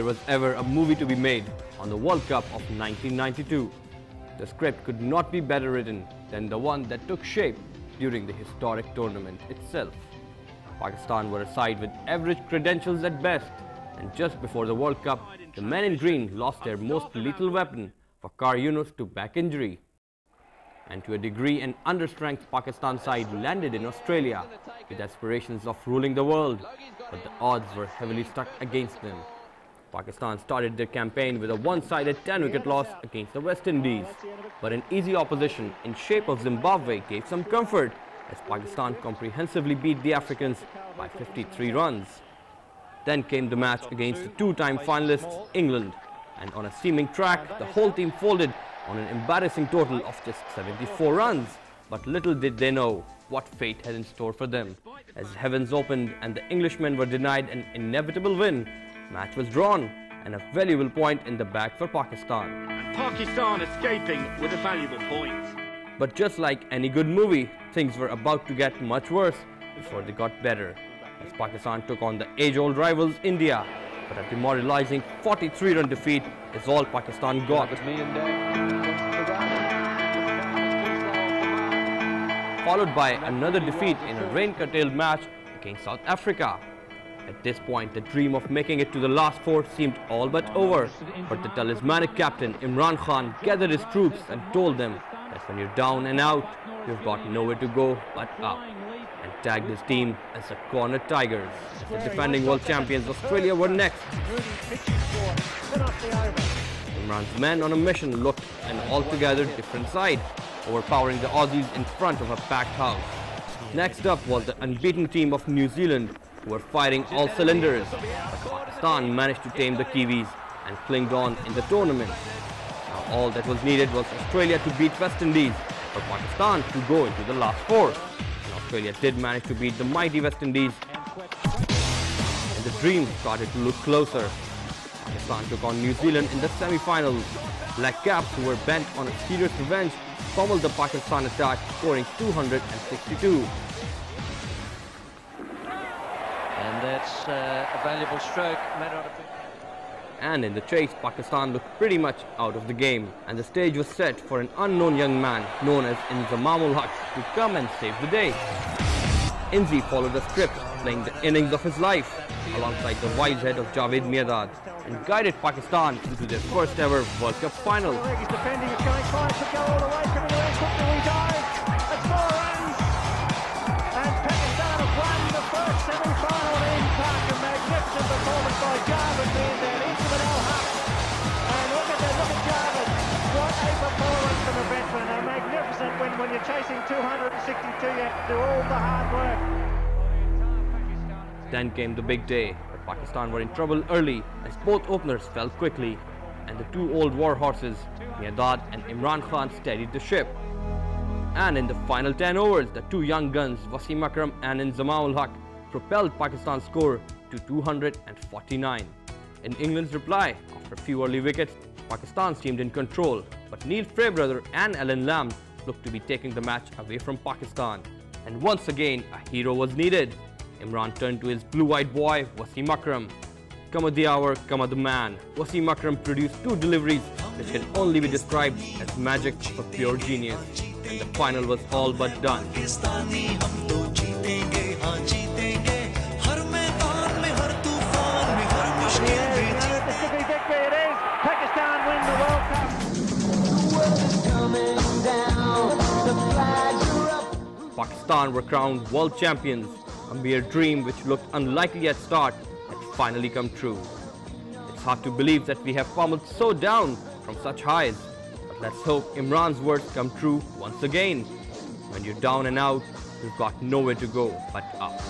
there was ever a movie to be made on the World Cup of 1992. The script could not be better written than the one that took shape during the historic tournament itself. Pakistan were a side with average credentials at best, and just before the World Cup, the men in green lost their most lethal weapon, Fakhar Yunus, to back injury. And to a degree, an understrength Pakistan side landed in Australia with aspirations of ruling the world, but the odds were heavily stuck against them. Pakistan started their campaign with a one-sided 10-wicket loss against the West Indies, but an easy opposition in shape of Zimbabwe gave some comfort as Pakistan comprehensively beat the Africans by 53 runs. Then came the match against the two-time finalists England, and on a seeming track, the whole team folded on an embarrassing total of just 74 runs. But little did they know what fate had in store for them. As heavens opened and the Englishmen were denied an inevitable win, match was drawn and a valuable point in the bag for Pakistan. And Pakistan escaping with a valuable point. But just like any good movie, things were about to get much worse before they got better, as Pakistan took on the age-old rivals India. But a demoralizing 43-run defeat is all Pakistan got. Followed by another defeat in a rain-curtailed match against South Africa. At this point, the dream of making it to the last four seemed all but over. But the talismanic captain Imran Khan gathered his troops and told them that when you're down and out, you've got nowhere to go but up, and tagged his team as the Corner Tigers. The defending world champions Australia were next. Imran's men on a mission looked an altogether different side, overpowering the Aussies in front of a packed house. Next up was the unbeaten team of New Zealand, who were firing all cylinders, but Pakistan managed to tame the Kiwis and clinged on in the tournament. Now all that was needed was Australia to beat West Indies for Pakistan to go into the last four. And Australia did manage to beat the mighty West Indies, and the dream started to look closer. Pakistan took on New Zealand in the semi-finals. Black Caps, who were bent on a serious revenge, pummeled the Pakistan attack, scoring 262. And that's a valuable stroke. And in the chase, Pakistan looked pretty much out of the game, and the stage was set for an unknown young man known as Inzamamul Haq to come and save the day. Inzi followed the script, playing the innings of his life alongside the wise head of Javed Mirdad, and guided Pakistan into their first ever World Cup final. He's defending, it's going fine to go all the way, coming away quickly, he dives, it's 4 runs, and Pakistan have won the first semi-final in Park. A magnificent performance by Javed Mirdad into the Al-Haq, and look at Javed, what a performance from a veteran, a magnificent win. When you're chasing 262, you have to do all the hard work. Then came the big day, but Pakistan were in trouble early as both openers fell quickly, and the two old war horses, Mirdad and Imran Khan, steadied the ship. And in the final 10 overs, the two young guns, Wasim Akram and Inzamamul Haq, propelled Pakistan's score to 249. In England's reply, after a few early wickets, Pakistan seemed in control, but Neil Fairbrother and Alan Lamb looked to be taking the match away from Pakistan. And once again, a hero was needed. Imran turned to his blue-eyed boy, Wasim Akram. Come at the hour, come at the man. Wasim Akram produced two deliveries which can only be described as magic of a pure genius. And the final was all but done. Pakistan win the World Cup. Pakistan were crowned world champions. A mere dream which looked unlikely at start had finally come true. It's hard to believe that we have pummeled so down from such highs, but let's hope Imran's words come true once again. When you're down and out, you've got nowhere to go but up.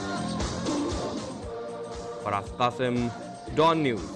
Faraz Qasim, Dawn News.